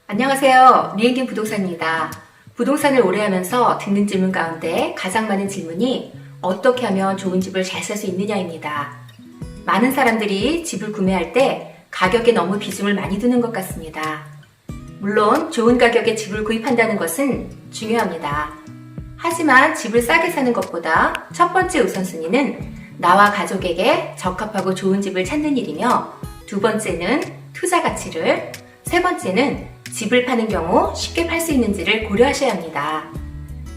안녕하세요. 리엔딩 부동산입니다. 부동산을 오래 하면서 듣는 질문 가운데 가장 많은 질문이 어떻게 하면 좋은 집을 잘 살 수 있느냐입니다. 많은 사람들이 집을 구매할 때 가격에 너무 비중을 많이 두는 것 같습니다. 물론 좋은 가격에 집을 구입한다는 것은 중요합니다. 하지만 집을 싸게 사는 것보다 첫 번째 우선순위는 나와 가족에게 적합하고 좋은 집을 찾는 일이며, 두 번째는 투자 가치를, 세 번째는 집을 파는 경우 쉽게 팔 수 있는지를 고려하셔야 합니다.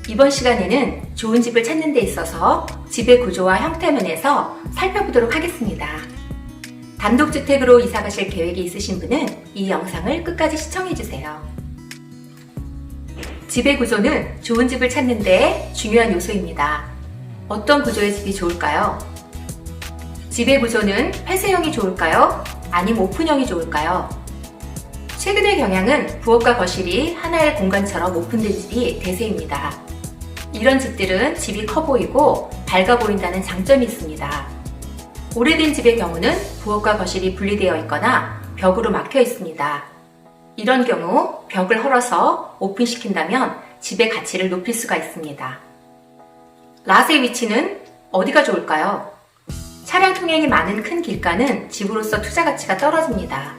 이번 시간에는 좋은 집을 찾는 데 있어서 집의 구조와 형태 면에서 살펴보도록 하겠습니다. 단독주택으로 이사 가실 계획이 있으신 분은 이 영상을 끝까지 시청해주세요. 집의 구조는 좋은 집을 찾는 데 중요한 요소입니다. 어떤 구조의 집이 좋을까요? 집의 구조는 폐쇄형이 좋을까요? 아니면 오픈형이 좋을까요? 최근의 경향은 부엌과 거실이 하나의 공간처럼 오픈된 집이 대세입니다. 이런 집들은 집이 커 보이고 밝아 보인다는 장점이 있습니다. 오래된 집의 경우는 부엌과 거실이 분리되어 있거나 벽으로 막혀 있습니다. 이런 경우 벽을 헐어서 오픈시킨다면 집의 가치를 높일 수가 있습니다. 랏의 위치는 어디가 좋을까요? 차량 통행이 많은 큰 길가는 집으로서 투자 가치가 떨어집니다.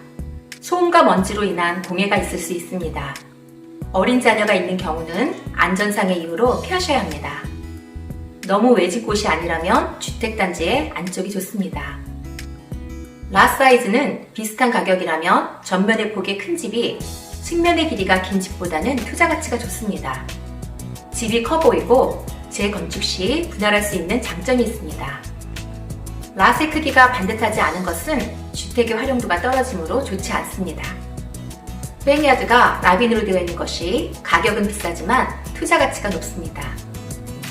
소음과 먼지로 인한 공해가 있을 수 있습니다. 어린 자녀가 있는 경우는 안전상의 이유로 피하셔야 합니다. 너무 외진 곳이 아니라면 주택단지의 안쪽이 좋습니다. 랏 사이즈는 비슷한 가격이라면 전면의 폭이 큰 집이 측면의 길이가 긴 집보다는 투자 가치가 좋습니다. 집이 커 보이고 재건축 시 분할할 수 있는 장점이 있습니다. 랏의 크기가 반듯하지 않은 것은 주택의 활용도가 떨어지므로 좋지 않습니다. 백야드가 라빈으로 되어 있는 것이 가격은 비싸지만 투자 가치가 높습니다.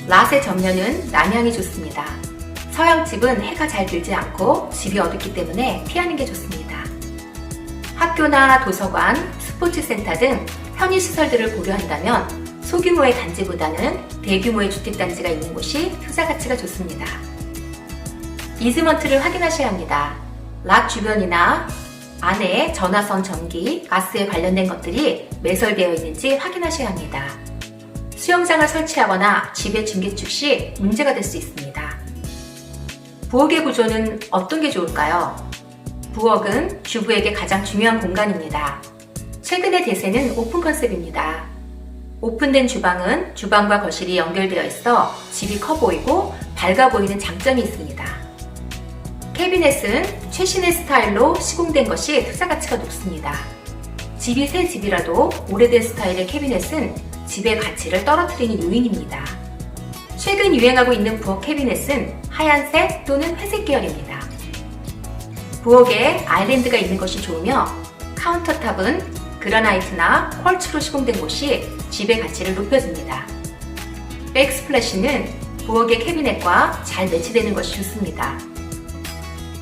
랏의 전면은 남향이 좋습니다. 서양집은 해가 잘 들지 않고 집이 어둡기 때문에 피하는 게 좋습니다. 학교나 도서관, 스포츠센터 등 편의시설들을 고려한다면 소규모의 단지보다는 대규모의 주택단지가 있는 곳이 투자 가치가 좋습니다. 이즈먼트를 확인하셔야 합니다. 랏 주변이나 안에 전화선, 전기, 가스에 관련된 것들이 매설되어 있는지 확인하셔야 합니다. 수영장을 설치하거나 집의 중개축 시 문제가 될 수 있습니다. 부엌의 구조는 어떤 게 좋을까요? 부엌은 주부에게 가장 중요한 공간입니다. 최근의 대세는 오픈 컨셉입니다. 오픈된 주방은 주방과 거실이 연결되어 있어 집이 커 보이고 밝아 보이는 장점이 있습니다. 캐비넷은 최신의 스타일로 시공된 것이 투자 가치가 높습니다. 집이 새 집이라도 오래된 스타일의 캐비넷은 집의 가치를 떨어뜨리는 요인입니다. 최근 유행하고 있는 부엌 캐비넷은 하얀색 또는 회색 계열입니다. 부엌에 아일랜드가 있는 것이 좋으며 카운터탑은 그라나이트나 퀄츠로 시공된 곳이 집의 가치를 높여줍니다. 백스플래시는 부엌의 캐비넷과 잘 매치되는 것이 좋습니다.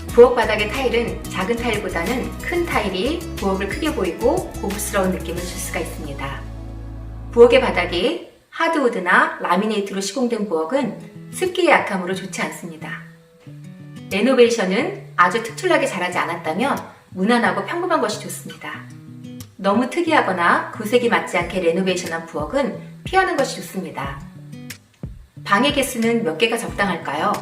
부엌 바닥의 타일은 작은 타일보다는 큰 타일이 부엌을 크게 보이고 고급스러운 느낌을 줄 수가 있습니다. 부엌의 바닥이 하드우드나 라미네이트로 시공된 부엌은 습기의 약함으로 좋지 않습니다. 레노베이션은 아주 특출나게 잘하지 않았다면 무난하고 평범한 것이 좋습니다. 너무 특이하거나 구색이 맞지 않게 레노베이션한 부엌은 피하는 것이 좋습니다. 방의 개수는 몇 개가 적당할까요?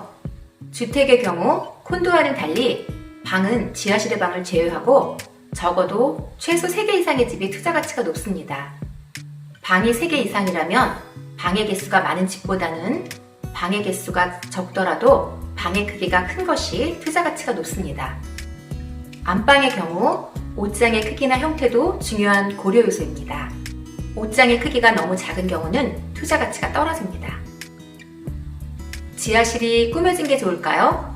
주택의 경우 콘도와는 달리 방은 지하실의 방을 제외하고 적어도 최소 3개 이상의 집이 투자 가치가 높습니다. 방이 3개 이상이라면 방의 개수가 많은 집보다는 방의 개수가 적더라도 방의 크기가 큰 것이 투자 가치가 높습니다. 안방의 경우 옷장의 크기나 형태도 중요한 고려 요소입니다. 옷장의 크기가 너무 작은 경우는 투자 가치가 떨어집니다. 지하실이 꾸며진 게 좋을까요?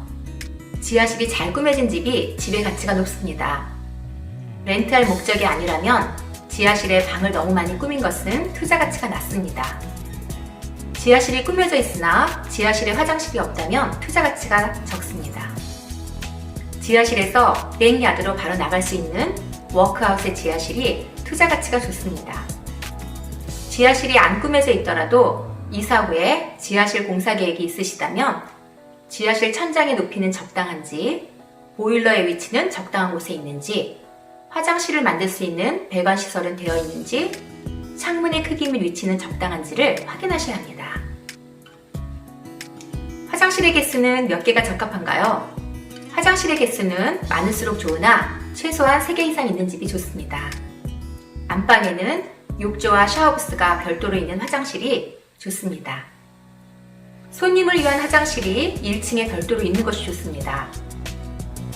지하실이 잘 꾸며진 집이 집의 가치가 높습니다. 렌트할 목적이 아니라면 지하실에 방을 너무 많이 꾸민 것은 투자 가치가 낮습니다. 지하실이 꾸며져 있으나 지하실에 화장실이 없다면 투자 가치가 적습니다. 지하실에서 백야드로 바로 나갈 수 있는 워크아웃의 지하실이 투자 가치가 좋습니다. 지하실이 안 꾸며져 있더라도 이사 후에 지하실 공사 계획이 있으시다면 지하실 천장의 높이는 적당한지, 보일러의 위치는 적당한 곳에 있는지, 화장실을 만들 수 있는 배관 시설은 되어 있는지, 창문의 크기 및 위치는 적당한지를 확인하셔야 합니다. 화장실의 개수는 몇 개가 적합한가요? 화장실의 개수는 많을수록 좋으나 최소한 3개 이상 있는 집이 좋습니다. 안방에는 욕조와 샤워부스가 별도로 있는 화장실이 좋습니다. 손님을 위한 화장실이 1층에 별도로 있는 것이 좋습니다.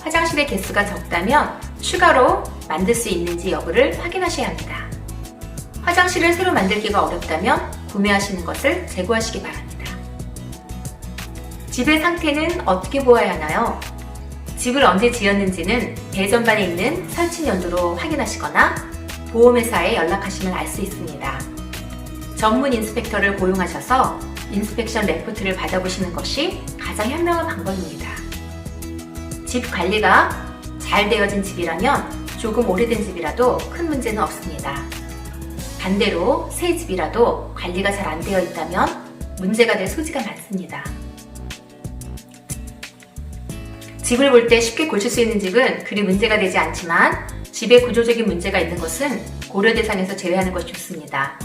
화장실의 개수가 적다면 추가로 만들 수 있는지 여부를 확인하셔야 합니다. 화장실을 새로 만들기가 어렵다면 구매하시는 것을 재고하시기 바랍니다. 집의 상태는 어떻게 보아야 하나요? 집을 언제 지었는지는 배전반에 있는 설치 연도로 확인하시거나 보험회사에 연락하시면 알 수 있습니다. 전문 인스펙터를 고용하셔서 인스펙션 레포트를 받아보시는 것이 가장 현명한 방법입니다. 집 관리가 잘 되어진 집이라면 조금 오래된 집이라도 큰 문제는 없습니다. 반대로 새 집이라도 관리가 잘 안 되어 있다면 문제가 될 소지가 많습니다. 집을 볼 때 쉽게 고칠 수 있는 집은 그리 문제가 되지 않지만 집에 구조적인 문제가 있는 것은 고려 대상에서 제외하는 것이 좋습니다.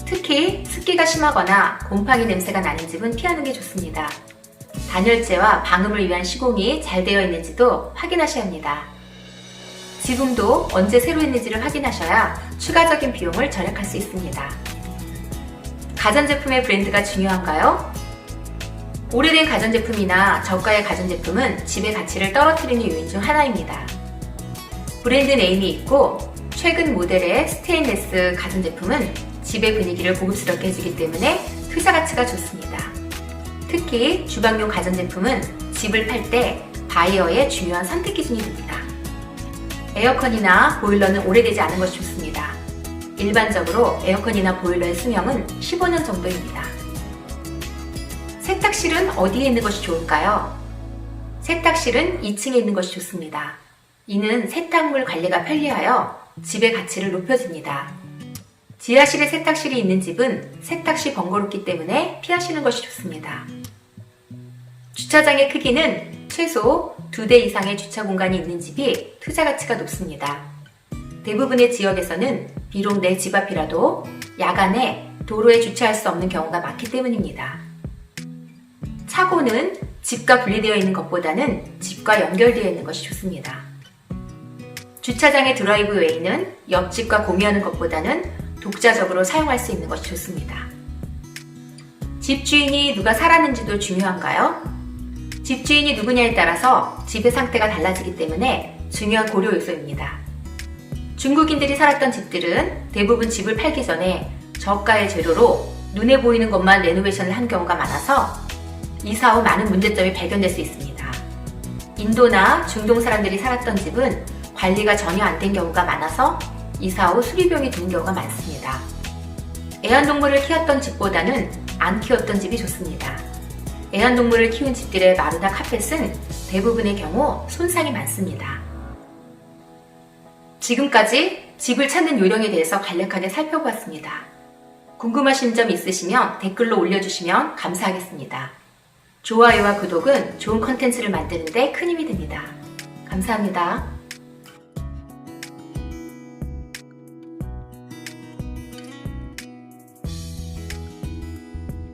특히 습기가 심하거나 곰팡이 냄새가 나는 집은 피하는 게 좋습니다. 단열재와 방음을 위한 시공이 잘 되어 있는지도 확인하셔야 합니다. 지붕도 언제 새로 했는지를 확인하셔야 추가적인 비용을 절약할 수 있습니다. 가전제품의 브랜드가 중요한가요? 오래된 가전제품이나 저가의 가전제품은 집의 가치를 떨어뜨리는 요인 중 하나입니다. 브랜드 네임이 있고 최근 모델의 스테인레스 가전제품은 집의 분위기를 고급스럽게 해주기 때문에 투자 가치가 좋습니다. 특히 주방용 가전제품은 집을 팔 때 바이어의 중요한 선택 기준이 됩니다. 에어컨이나 보일러는 오래되지 않은 것이 좋습니다. 일반적으로 에어컨이나 보일러의 수명은 15년 정도입니다. 세탁실은 어디에 있는 것이 좋을까요? 세탁실은 2층에 있는 것이 좋습니다. 이는 세탁물 관리가 편리하여 집의 가치를 높여줍니다. 지하실에 세탁실이 있는 집은 세탁시 번거롭기 때문에 피하시는 것이 좋습니다. 주차장의 크기는 최소 2대 이상의 주차 공간이 있는 집이 투자 가치가 높습니다. 대부분의 지역에서는 비록 내 집 앞이라도 야간에 도로에 주차할 수 없는 경우가 많기 때문입니다. 차고는 집과 분리되어 있는 것보다는 집과 연결되어 있는 것이 좋습니다. 주차장의 드라이브 웨이는 옆집과 공유하는 것보다는 독자적으로 사용할 수 있는 것이 좋습니다. 집주인이 누가 살았는지도 중요한가요? 집주인이 누구냐에 따라서 집의 상태가 달라지기 때문에 중요한 고려 요소입니다. 중국인들이 살았던 집들은 대부분 집을 팔기 전에 저가의 재료로 눈에 보이는 것만 레노베이션을 한 경우가 많아서 이사 후 많은 문제점이 발견될 수 있습니다. 인도나 중동 사람들이 살았던 집은 관리가 전혀 안 된 경우가 많아서 이사 후 수리비용이 드는 경우가 많습니다. 애완동물을 키웠던 집보다는 안 키웠던 집이 좋습니다. 애완동물을 키운 집들의 마루나 카펫은 대부분의 경우 손상이 많습니다. 지금까지 집을 찾는 요령에 대해서 간략하게 살펴보았습니다. 궁금하신 점 있으시면 댓글로 올려주시면 감사하겠습니다. 좋아요와 구독은 좋은 컨텐츠를 만드는 데 큰 힘이 됩니다. 감사합니다.